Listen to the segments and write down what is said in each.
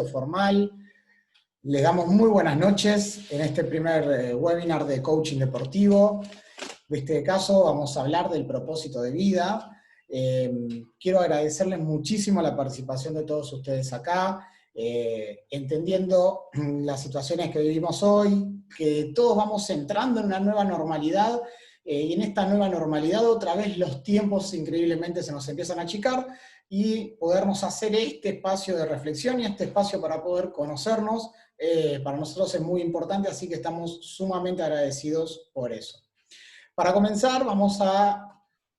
formal. Les damos muy buenas noches en este primer webinar de coaching deportivo. En este caso vamos a hablar del propósito de vida. Quiero agradecerles muchísimo la participación de todos ustedes acá, entendiendo las situaciones que vivimos hoy, que todos vamos entrando en una nueva normalidad, y en esta nueva normalidad otra vez los tiempos increíblemente se nos empiezan a achicar, y podernos hacer este espacio de reflexión y este espacio para poder conocernos, para nosotros es muy importante, así que estamos sumamente agradecidos por eso. Para comenzar, vamos a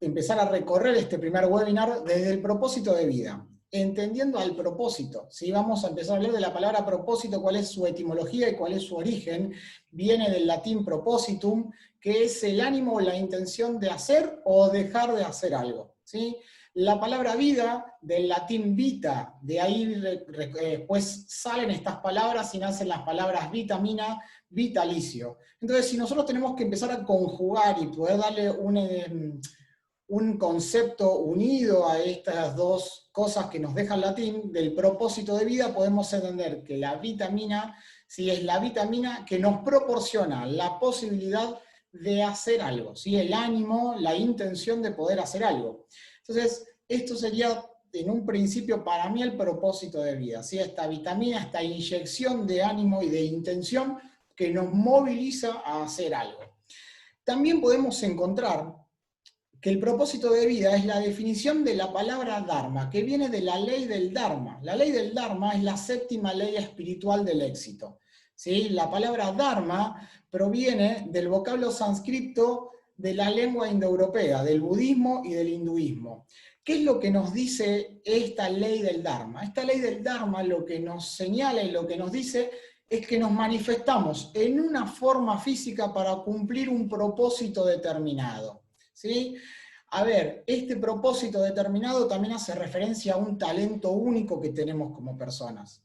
empezar a recorrer este primer webinar desde el propósito de vida, entendiendo al propósito. ¿Sí? Vamos a empezar a hablar de la palabra propósito, cuál es su etimología y cuál es su origen. Viene del latín propositum, que es el ánimo o la intención de hacer o dejar de hacer algo. ¿Sí? La palabra vida, del latín vita, de ahí después salen estas palabras y nacen las palabras vitamina, vitalicio. Entonces, si nosotros tenemos que empezar a conjugar y poder darle un concepto unido a estas dos cosas que nos deja el latín, del propósito de vida, podemos entender que la vitamina, ¿sí? Es la vitamina que nos proporciona la posibilidad de hacer algo, ¿sí? El ánimo, la intención de poder hacer algo. Entonces, esto sería en un principio para mí el propósito de vida, ¿sí? Esta vitamina, esta inyección de ánimo y de intención que nos moviliza a hacer algo. También podemos encontrar que el propósito de vida es la definición de la palabra Dharma, que viene de la ley del Dharma. La ley del Dharma es la séptima ley espiritual del éxito. ¿Sí? La palabra Dharma proviene del vocablo sánscrito de la lengua indoeuropea, del budismo y del hinduismo. ¿Qué es lo que nos dice esta ley del Dharma? Esta ley del Dharma lo que nos señala y lo que nos dice es que nos manifestamos en una forma física para cumplir un propósito determinado. ¿Sí? A ver, este propósito determinado también hace referencia a un talento único que tenemos como personas.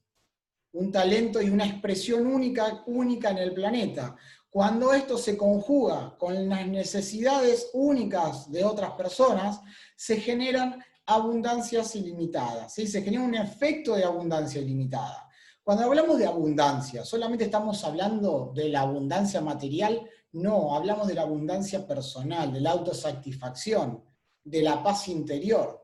Un talento y una expresión única en el planeta. Cuando esto se conjuga con las necesidades únicas de otras personas, se generan abundancias ilimitadas, ¿sí? Se genera un efecto de abundancia ilimitada. Cuando hablamos de abundancia, ¿solamente estamos hablando de la abundancia material? No, hablamos de la abundancia personal, de la autosatisfacción, de la paz interior.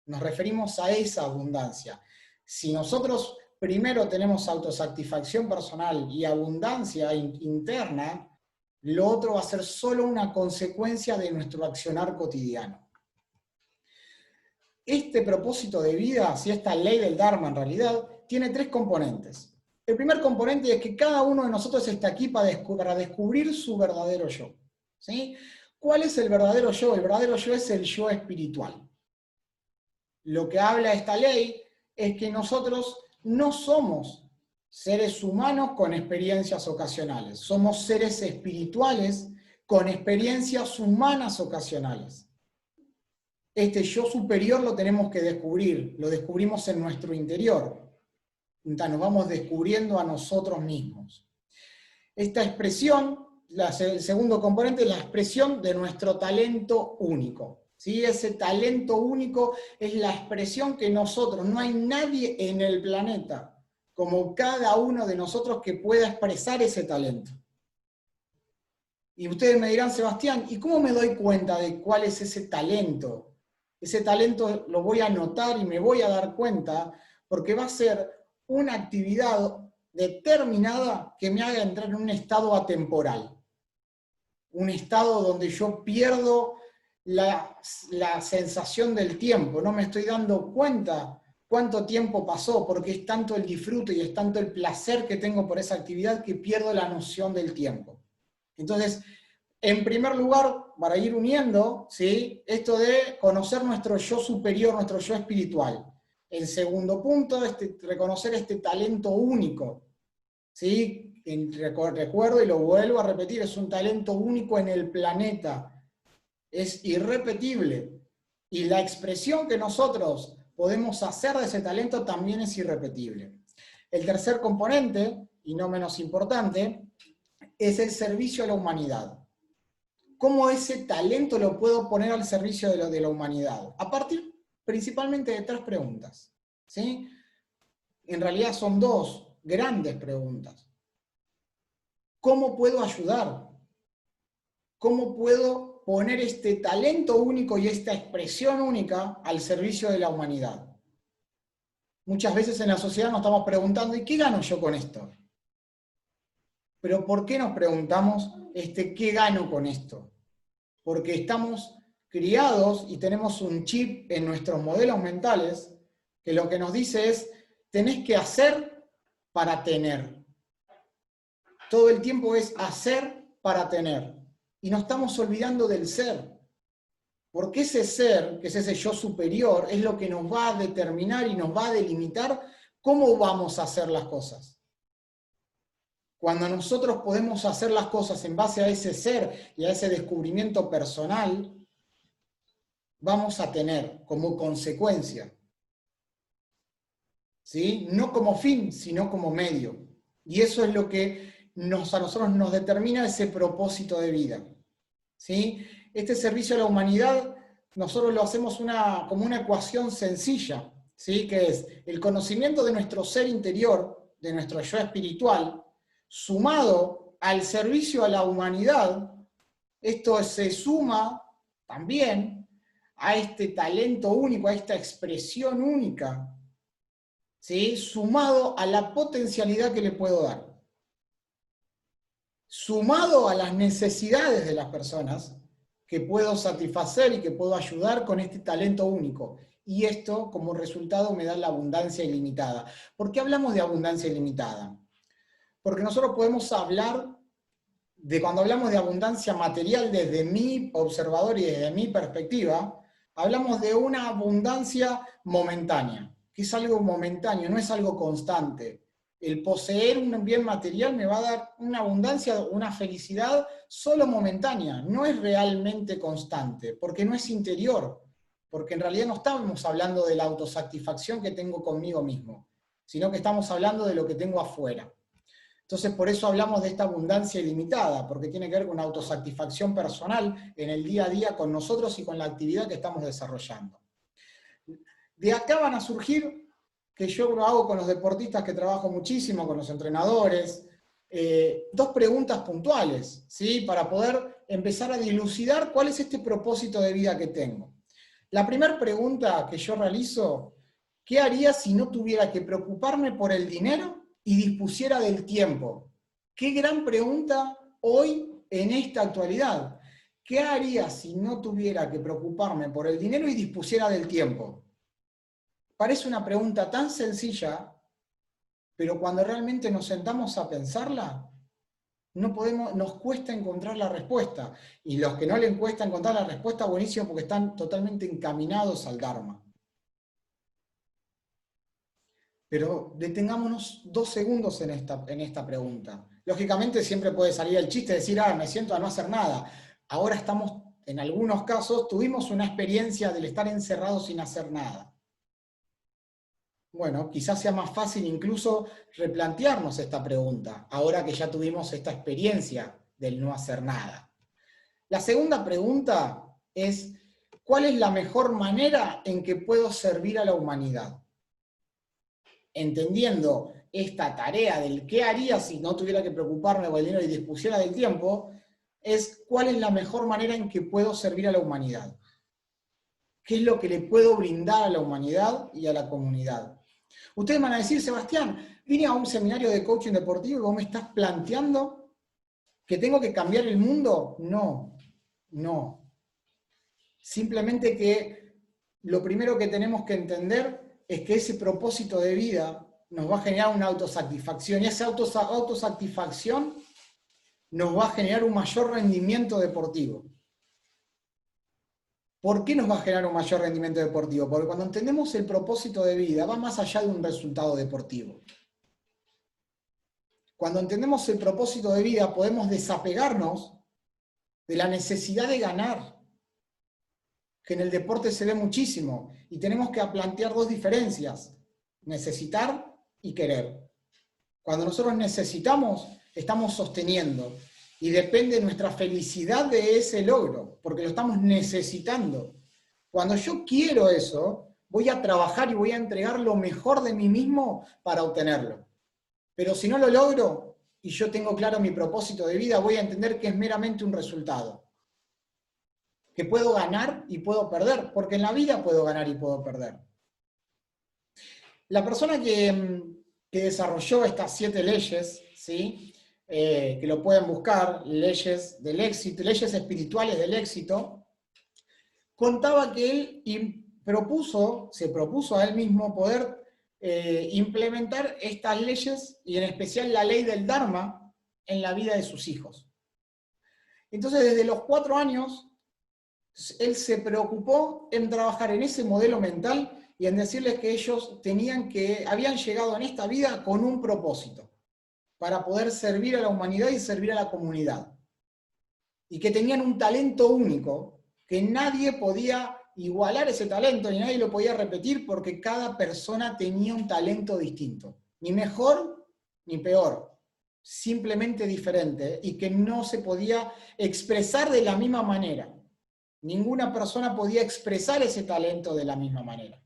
Nos referimos a esa abundancia. Si nosotros primero tenemos autosatisfacción personal y abundancia interna, lo otro va a ser solo una consecuencia de nuestro accionar cotidiano. Este propósito de vida, si esta ley del Dharma en realidad, tiene tres componentes. El primer componente es que cada uno de nosotros está aquí para descubrir su verdadero yo. ¿Sí? ¿Cuál es el verdadero yo? El verdadero yo es el yo espiritual. Lo que habla esta ley es que nosotros no somos seres humanos con experiencias ocasionales, somos seres espirituales con experiencias humanas ocasionales. Este yo superior lo tenemos que descubrir, lo descubrimos en nuestro interior. Nos vamos descubriendo a nosotros mismos. Esta expresión, el segundo componente, es la expresión de nuestro talento único. ¿Sí? Ese talento único es la expresión que nosotros, no hay nadie en el planeta como cada uno de nosotros que pueda expresar ese talento. Y ustedes me dirán, Sebastián, ¿y cómo me doy cuenta de cuál es ese talento? Ese talento lo voy a notar y me voy a dar cuenta porque va a ser una actividad determinada que me haga entrar en un estado atemporal. Un estado donde yo pierdo la sensación del tiempo, no me estoy dando cuenta cuánto tiempo pasó, porque es tanto el disfrute y es tanto el placer que tengo por esa actividad que pierdo la noción del tiempo. Entonces, en primer lugar, para ir uniendo, ¿sí? Esto de conocer nuestro yo superior, nuestro yo espiritual. El segundo punto, reconocer este talento único. ¿Sí? Recuerdo y lo vuelvo a repetir, es un talento único en el planeta. Es irrepetible. Y la expresión que nosotros podemos hacer de ese talento también es irrepetible. El tercer componente, y no menos importante, es el servicio a la humanidad. ¿Cómo ese talento lo puedo poner al servicio de la humanidad? A partir principalmente de tres preguntas. ¿Sí? en realidad son dos grandes preguntas. ¿Cómo puedo ayudar? ¿Cómo puedo poner este talento único y esta expresión única al servicio de la humanidad? Muchas veces en la sociedad nos estamos preguntando, ¿y qué gano yo con esto? Pero ¿por qué nos preguntamos qué gano con esto? Porque estamos criados y tenemos un chip en nuestros modelos mentales que lo que nos dice es, tenés que hacer para tener. Todo el tiempo es hacer para tener. Y nos estamos olvidando del ser. Porque ese ser, que es ese yo superior, es lo que nos va a determinar y nos va a delimitar cómo vamos a hacer las cosas. Cuando nosotros podemos hacer las cosas en base a ese ser y a ese descubrimiento personal, vamos a tener como consecuencia. ¿Sí? No como fin, sino como medio. Y eso es lo que a nosotros nos determina ese propósito de vida. ¿Sí? Este servicio a la humanidad, nosotros lo hacemos como una ecuación sencilla, ¿sí? Que es el conocimiento de nuestro ser interior, de nuestro yo espiritual, sumado al servicio a la humanidad. Esto se suma también a este talento único, a esta expresión única, ¿sí? Sumado a la potencialidad que le puedo dar, sumado a las necesidades de las personas que puedo satisfacer y que puedo ayudar con este talento único. Y esto, como resultado, me da la abundancia ilimitada. ¿Por qué hablamos de abundancia ilimitada? Porque nosotros podemos hablar cuando hablamos de abundancia material desde mi observador y desde mi perspectiva, hablamos de una abundancia momentánea, que es algo momentáneo, no es algo constante. El poseer un bien material me va a dar una abundancia, una felicidad solo momentánea, no es realmente constante, porque no es interior, porque en realidad no estamos hablando de la autosatisfacción que tengo conmigo mismo, sino que estamos hablando de lo que tengo afuera. Entonces, por eso hablamos de esta abundancia ilimitada, porque tiene que ver con una autosatisfacción personal en el día a día con nosotros y con la actividad que estamos desarrollando. De acá van a surgir, que yo lo hago con los deportistas que trabajo muchísimo, con los entrenadores, dos preguntas puntuales, ¿sí? Para poder empezar a dilucidar cuál es este propósito de vida que tengo. La primera pregunta que yo realizo, ¿qué haría si no tuviera que preocuparme por el dinero y dispusiera del tiempo? Qué gran pregunta hoy en esta actualidad. ¿Qué haría si no tuviera que preocuparme por el dinero y dispusiera del tiempo? Parece una pregunta tan sencilla, pero cuando realmente nos sentamos a pensarla, nos cuesta encontrar la respuesta. Y los que no les cuesta encontrar la respuesta, buenísimo, porque están totalmente encaminados al Dharma. Pero detengámonos 2 segundos en esta pregunta. Lógicamente siempre puede salir el chiste de decir, me siento a no hacer nada. Ahora estamos, en algunos casos, tuvimos una experiencia del estar encerrado sin hacer nada. Bueno, quizás sea más fácil incluso replantearnos esta pregunta, ahora que ya tuvimos esta experiencia del no hacer nada. La segunda pregunta es, ¿cuál es la mejor manera en que puedo servir a la humanidad? Entendiendo esta tarea del qué haría si no tuviera que preocuparme por el dinero y dispusiera del tiempo, es cuál es la mejor manera en que puedo servir a la humanidad. ¿Qué es lo que le puedo brindar a la humanidad y a la comunidad? Ustedes van a decir, Sebastián, vine a un seminario de coaching deportivo y vos me estás planteando que tengo que cambiar el mundo. No, no. Simplemente que lo primero que tenemos que entender es que ese propósito de vida nos va a generar una autosatisfacción, y esa autosatisfacción nos va a generar un mayor rendimiento deportivo. ¿Por qué nos va a generar un mayor rendimiento deportivo? Porque cuando entendemos el propósito de vida, va más allá de un resultado deportivo. Cuando entendemos el propósito de vida, podemos desapegarnos de la necesidad de ganar, que en el deporte se ve muchísimo, y tenemos que plantear 2 diferencias, necesitar y querer. Cuando nosotros necesitamos, estamos sosteniendo, y depende nuestra felicidad de ese logro, porque lo estamos necesitando. Cuando yo quiero eso, voy a trabajar y voy a entregar lo mejor de mí mismo para obtenerlo. Pero si no lo logro, y yo tengo claro mi propósito de vida, voy a entender que es meramente un resultado. Que puedo ganar y puedo perder, porque en la vida puedo ganar y puedo perder. La persona que desarrolló estas 7 leyes, ¿sí? Que lo pueden buscar, leyes del éxito, leyes espirituales del éxito, contaba que él se propuso a él mismo poder implementar estas leyes, y en especial la ley del Dharma, en la vida de sus hijos. Entonces, desde los 4 años, él se preocupó en trabajar en ese modelo mental y en decirles que ellos habían llegado en esta vida con un propósito, para poder servir a la humanidad y servir a la comunidad. Y que tenían un talento único, que nadie podía igualar ese talento, ni nadie lo podía repetir, porque cada persona tenía un talento distinto. Ni mejor, ni peor. Simplemente diferente, y que no se podía expresar de la misma manera. Ninguna persona podía expresar ese talento de la misma manera.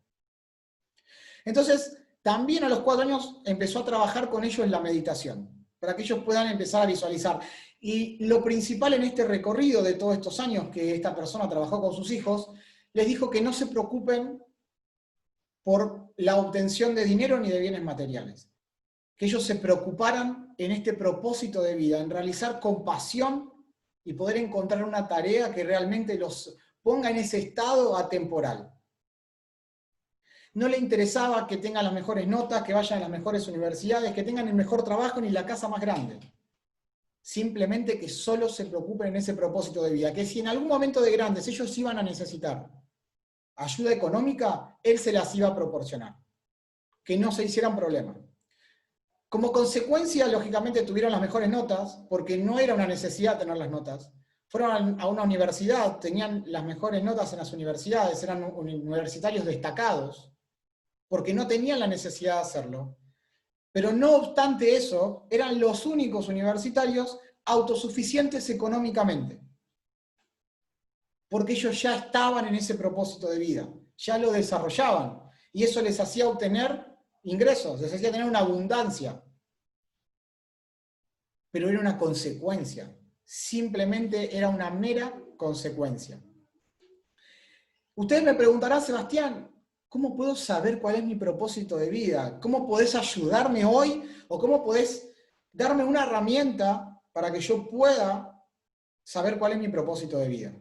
Entonces, también a los 4 años empezó a trabajar con ellos en la meditación, para que ellos puedan empezar a visualizar. Y lo principal en este recorrido de todos estos años que esta persona trabajó con sus hijos, les dijo que no se preocupen por la obtención de dinero ni de bienes materiales. Que ellos se preocuparan en este propósito de vida, en realizar con pasión y poder encontrar una tarea que realmente los ponga en ese estado atemporal. No le interesaba que tengan las mejores notas, que vayan a las mejores universidades, que tengan el mejor trabajo ni la casa más grande. Simplemente que solo se preocupen en ese propósito de vida, que si en algún momento de grandes ellos iban a necesitar ayuda económica, él se las iba a proporcionar. Que no se hicieran problemas. Como consecuencia, lógicamente, tuvieron las mejores notas, porque no era una necesidad tener las notas. Fueron a una universidad, tenían las mejores notas en las universidades, eran universitarios destacados, porque no tenían la necesidad de hacerlo. Pero no obstante eso, eran los únicos universitarios autosuficientes económicamente. Porque ellos ya estaban en ese propósito de vida, ya lo desarrollaban, y eso les hacía obtener ingresos, les hacía tener una abundancia. Pero era una consecuencia, simplemente era una mera consecuencia. Ustedes me preguntarán, Sebastián, ¿cómo puedo saber cuál es mi propósito de vida? ¿Cómo podés ayudarme hoy? ¿O cómo podés darme una herramienta para que yo pueda saber cuál es mi propósito de vida?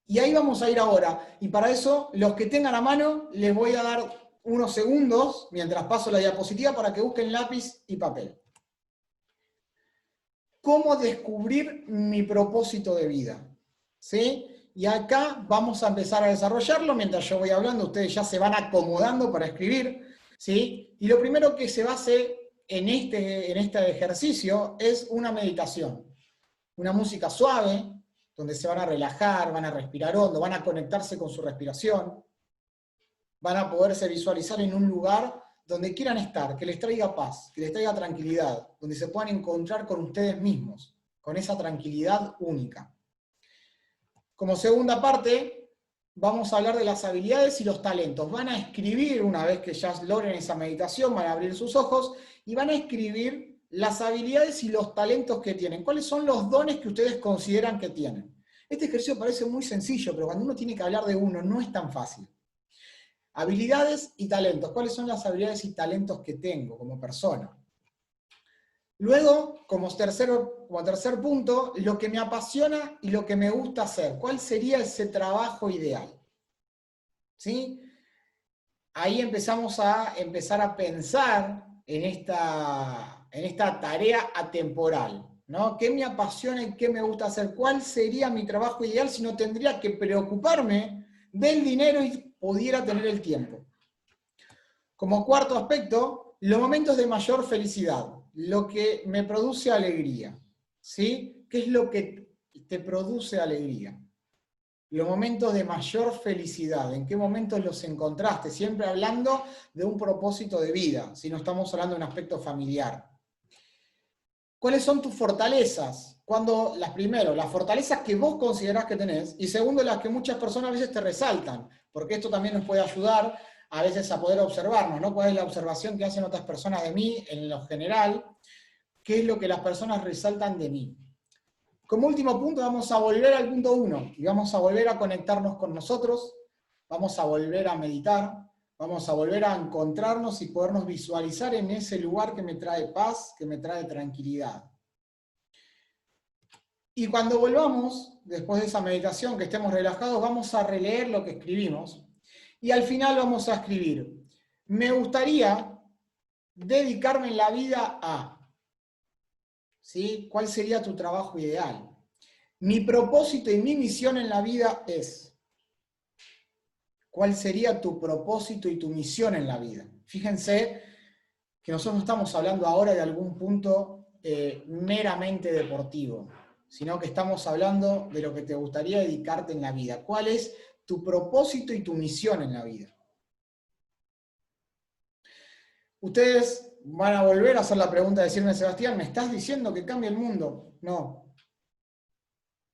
Y ahí vamos a ir ahora. Y para eso, los que tengan a mano, les voy a dar unos segundos, mientras paso la diapositiva, para que busquen lápiz y papel. ¿Cómo descubrir mi propósito de vida? ¿Sí? Y acá vamos a empezar a desarrollarlo. Mientras yo voy hablando, ustedes ya se van acomodando para escribir, ¿sí? Y lo primero que se va a hacer en este ejercicio es una meditación. Una música suave, donde se van a relajar, van a respirar hondo, van a conectarse con su respiración, van a poderse visualizar en un lugar donde quieran estar, que les traiga paz, que les traiga tranquilidad, donde se puedan encontrar con ustedes mismos, con esa tranquilidad única. Como segunda parte, vamos a hablar de las habilidades y los talentos. Van a escribir, una vez que ya logren esa meditación, van a abrir sus ojos y van a escribir las habilidades y los talentos que tienen. ¿Cuáles son los dones que ustedes consideran que tienen? Este ejercicio parece muy sencillo, pero cuando uno tiene que hablar de uno, no es tan fácil. Habilidades y talentos. ¿Cuáles son las habilidades y talentos que tengo como persona? Luego, como tercer punto, lo que me apasiona y lo que me gusta hacer. ¿Cuál sería ese trabajo ideal? ¿Sí? Ahí empezamos a pensar en esta tarea atemporal, ¿no? ¿Qué me apasiona y qué me gusta hacer? ¿Cuál sería mi trabajo ideal si no tendría que preocuparme del dinero y pudiera tener el tiempo? Como cuarto aspecto, los momentos de mayor felicidad, lo que me produce alegría, ¿sí? ¿Qué es lo que te produce alegría? Los momentos de mayor felicidad, ¿en qué momentos los encontraste? Siempre hablando de un propósito de vida, si no estamos hablando de un aspecto familiar. ¿Cuáles son tus fortalezas? Las fortalezas que vos considerás que tenés, y segundo, las que muchas personas a veces te resaltan, porque esto también nos puede ayudar a veces a poder observarnos, ¿no? ¿Cuál es la observación que hacen otras personas de mí en lo general? ¿Qué es lo que las personas resaltan de mí? Como último punto vamos a volver al punto 1 y vamos a volver a conectarnos con nosotros, vamos a volver a meditar, vamos a volver a encontrarnos y podernos visualizar en ese lugar que me trae paz, que me trae tranquilidad. Y cuando volvamos, después de esa meditación, que estemos relajados, vamos a releer lo que escribimos. Y al final vamos a escribir: me gustaría dedicarme en la vida a... ¿Sí? ¿Cuál sería tu trabajo ideal? Mi propósito y mi misión en la vida es... ¿Cuál sería tu propósito y tu misión en la vida? Fíjense que nosotros no estamos hablando ahora de algún punto meramente deportivo, sino que estamos hablando de lo que te gustaría dedicarte en la vida. ¿Cuál es tu propósito y tu misión en la vida? Ustedes van a volver a hacer la pregunta de decirme: Sebastián, ¿me estás diciendo que cambie el mundo? No.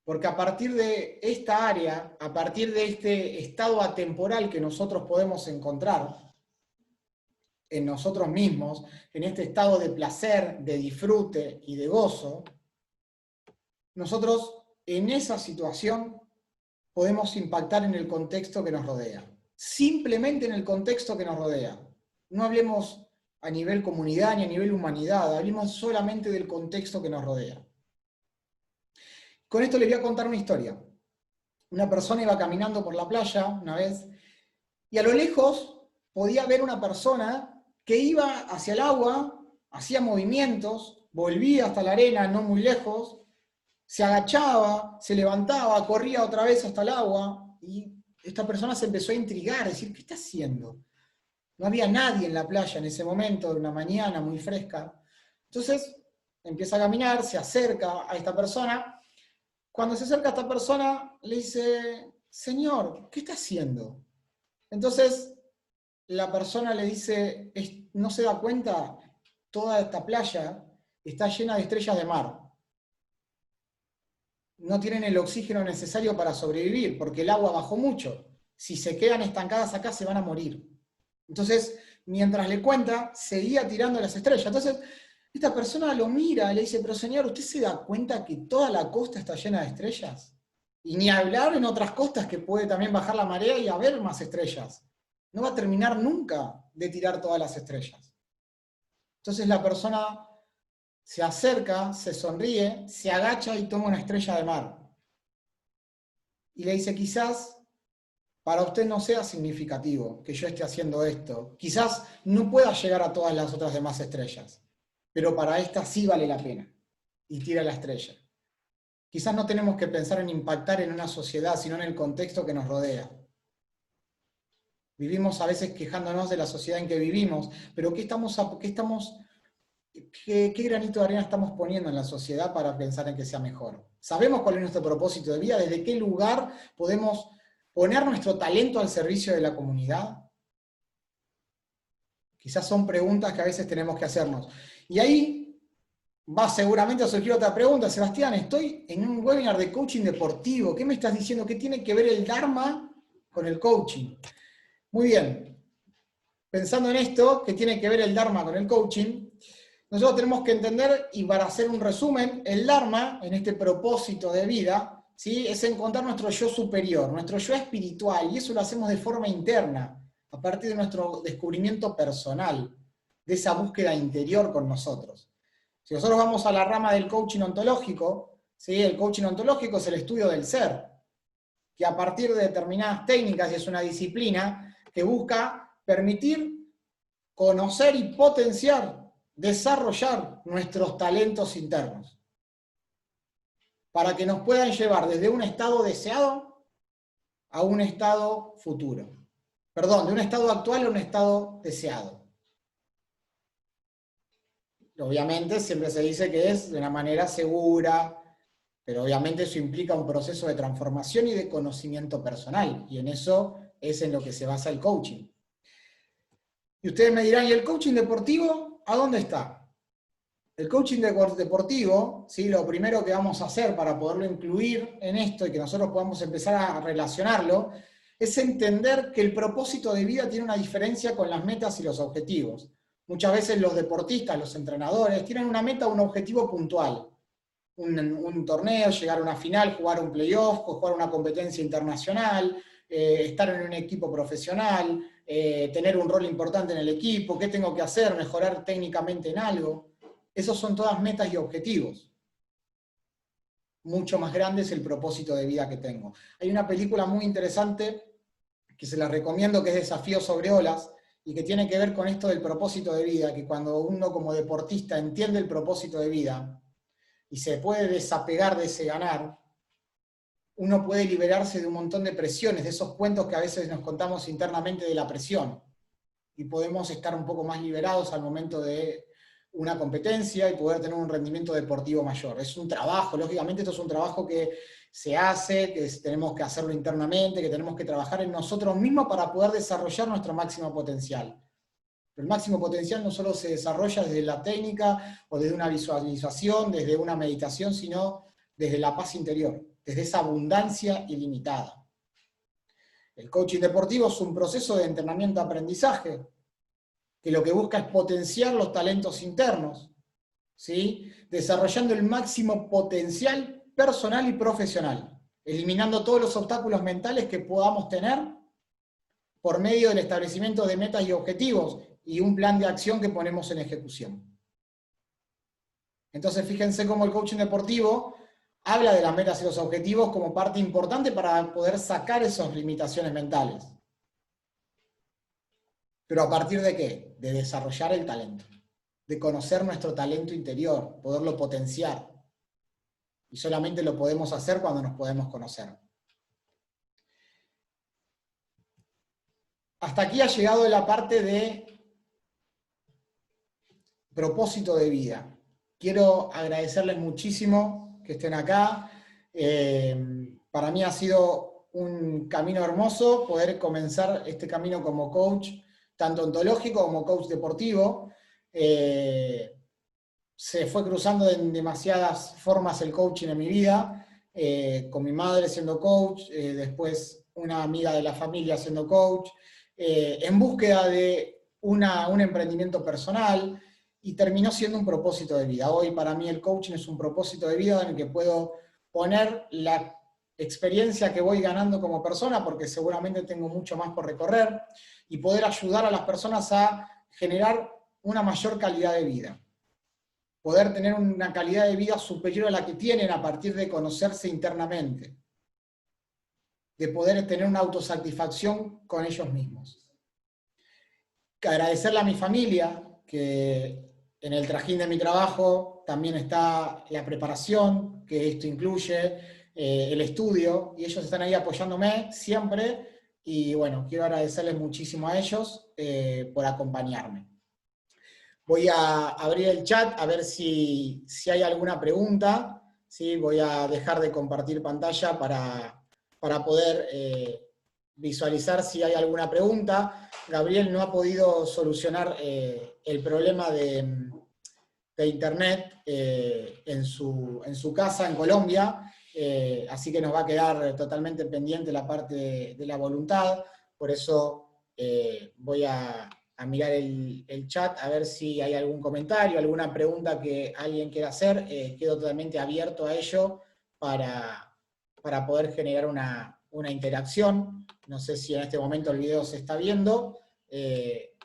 Porque a partir de esta área, a partir de este estado atemporal que nosotros podemos encontrar en nosotros mismos, en este estado de placer, de disfrute y de gozo, nosotros en esa situación podemos impactar en el contexto que nos rodea. Simplemente en el contexto que nos rodea. No hablemos a nivel comunidad ni a nivel humanidad, hablemos solamente del contexto que nos rodea. Con esto les voy a contar una historia. Una persona iba caminando por la playa una vez y a lo lejos podía ver una persona que iba hacia el agua, hacía movimientos, volvía hasta la arena no muy lejos, se agachaba, se levantaba, corría otra vez hasta el agua, y esta persona se empezó a intrigar, a decir: ¿qué está haciendo? No había nadie en la playa en ese momento, de una mañana muy fresca. Entonces empieza a caminar, se acerca a esta persona. Cuando se acerca a esta persona, le dice: señor, ¿qué está haciendo? Entonces la persona le dice: ¿no se da cuenta? Toda esta playa está llena de estrellas de mar. No tienen el oxígeno necesario para sobrevivir, porque el agua bajó mucho. Si se quedan estancadas acá, se van a morir. Entonces, mientras le cuenta, seguía tirando las estrellas. Entonces, esta persona lo mira y le dice: pero señor, ¿usted se da cuenta que toda la costa está llena de estrellas? Y ni hablar en otras costas que puede también bajar la marea y haber más estrellas. No va a terminar nunca de tirar todas las estrellas. Entonces la persona se acerca, se sonríe, se agacha y toma una estrella de mar. Y le dice: quizás para usted no sea significativo que yo esté haciendo esto. Quizás no pueda llegar a todas las otras demás estrellas, pero para esta sí vale la pena. Y tira la estrella. Quizás no tenemos que pensar en impactar en una sociedad, sino en el contexto que nos rodea. Vivimos a veces quejándonos de la sociedad en que vivimos, pero ¿qué granito de arena estamos poniendo en la sociedad para pensar en que sea mejor? ¿Sabemos cuál es nuestro propósito de vida? ¿Desde qué lugar podemos poner nuestro talento al servicio de la comunidad? Quizás son preguntas que a veces tenemos que hacernos. Y ahí va seguramente a surgir otra pregunta: Sebastián, estoy en un webinar de coaching deportivo, ¿qué me estás diciendo? ¿Qué tiene que ver el Dharma con el coaching? Muy bien, pensando en esto, ¿qué tiene que ver el Dharma con el coaching? Nosotros tenemos que entender, y para hacer un resumen, el Dharma, en este propósito de vida, ¿sí?, es encontrar nuestro yo superior, nuestro yo espiritual, y eso lo hacemos de forma interna, a partir de nuestro descubrimiento personal, de esa búsqueda interior con nosotros. Si nosotros vamos a la rama del coaching ontológico, ¿sí?, el coaching ontológico es el estudio del ser, que a partir de determinadas técnicas, y es una disciplina que busca permitir conocer y potenciar, desarrollar nuestros talentos internos, para que nos puedan llevar desde un estado deseado a un estado futuro. Perdón, de un estado actual a un estado deseado. Obviamente siempre se dice que es de una manera segura, pero obviamente eso implica un proceso de transformación y de conocimiento personal, y en eso es en lo que se basa el coaching. Y ustedes me dirán: ¿y el coaching deportivo a dónde está? El coaching deportivo, ¿sí?, lo primero que vamos a hacer para poderlo incluir en esto y que nosotros podamos empezar a relacionarlo, es entender que el propósito de vida tiene una diferencia con las metas y los objetivos. Muchas veces los deportistas, los entrenadores, tienen una meta o un objetivo puntual. Un torneo, llegar a una final, jugar un playoff, jugar una competencia internacional, estar en un equipo profesional, tener un rol importante en el equipo, qué tengo que hacer, mejorar técnicamente en algo. Esos son todas metas y objetivos. Mucho más grande es el propósito de vida que tengo. Hay una película muy interesante que se la recomiendo, que es Desafío sobre olas, y que tiene que ver con esto del propósito de vida, que cuando uno como deportista entiende el propósito de vida y se puede desapegar de ese ganar, uno puede liberarse de un montón de presiones, de esos cuentos que a veces nos contamos internamente de la presión, y podemos estar un poco más liberados al momento de una competencia y poder tener un rendimiento deportivo mayor. Es un trabajo, lógicamente esto es un trabajo que se hace, que tenemos que hacerlo internamente, que tenemos que trabajar en nosotros mismos para poder desarrollar nuestro máximo potencial. El máximo potencial no solo se desarrolla desde la técnica o desde una visualización, desde una meditación, sino desde la paz interior, desde esa abundancia ilimitada. El coaching deportivo es un proceso de entrenamiento-aprendizaje, que lo que busca es potenciar los talentos internos, ¿sí? Desarrollando el máximo potencial personal y profesional, eliminando todos los obstáculos mentales que podamos tener por medio del establecimiento de metas y objetivos y un plan de acción que ponemos en ejecución. Entonces fíjense cómo el coaching deportivo habla de las metas y los objetivos como parte importante para poder sacar esas limitaciones mentales. ¿Pero a partir de qué? De desarrollar el talento, de conocer nuestro talento interior, poderlo potenciar. Y solamente lo podemos hacer cuando nos podemos conocer. Hasta aquí ha llegado la parte de propósito de vida. Quiero agradecerles muchísimo que estén acá. Para mí ha sido un camino hermoso poder comenzar este camino como coach, tanto ontológico como coach deportivo. Se fue cruzando en demasiadas formas el coaching en mi vida, con mi madre siendo coach, después una amiga de la familia siendo coach, en búsqueda de un emprendimiento personal, y terminó siendo un propósito de vida. Hoy para mí el coaching es un propósito de vida en el que puedo poner la experiencia que voy ganando como persona, porque seguramente tengo mucho más por recorrer, y poder ayudar a las personas a generar una mayor calidad de vida. Poder tener una calidad de vida superior a la que tienen a partir de conocerse internamente. De poder tener una autosatisfacción con ellos mismos. Agradecerle a mi familia, que en el trajín de mi trabajo también está la preparación, que esto incluye el estudio, y ellos están ahí apoyándome siempre, y bueno, quiero agradecerles muchísimo a ellos por acompañarme. Voy a abrir el chat a ver si hay alguna pregunta, ¿sí? Voy a dejar de compartir pantalla para poder visualizar si hay alguna pregunta. Gabriel no ha podido solucionar el problema de internet en su casa en Colombia, así que nos va a quedar totalmente pendiente la parte de la voluntad. Por eso voy a mirar el chat a ver si hay algún comentario, alguna pregunta que alguien quiera hacer. Quedo totalmente abierto a ello para poder generar una interacción. No sé si en este momento el video se está viendo, que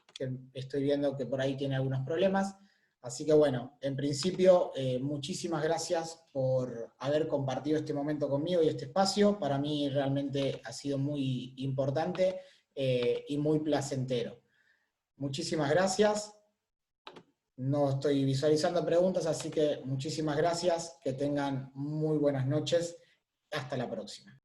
estoy viendo que por ahí tiene algunos problemas. Así que bueno, en principio, muchísimas gracias por haber compartido este momento conmigo y este espacio. Para mí realmente ha sido muy importante y muy placentero. Muchísimas gracias. No estoy visualizando preguntas, así que muchísimas gracias. Que tengan muy buenas noches. Hasta la próxima.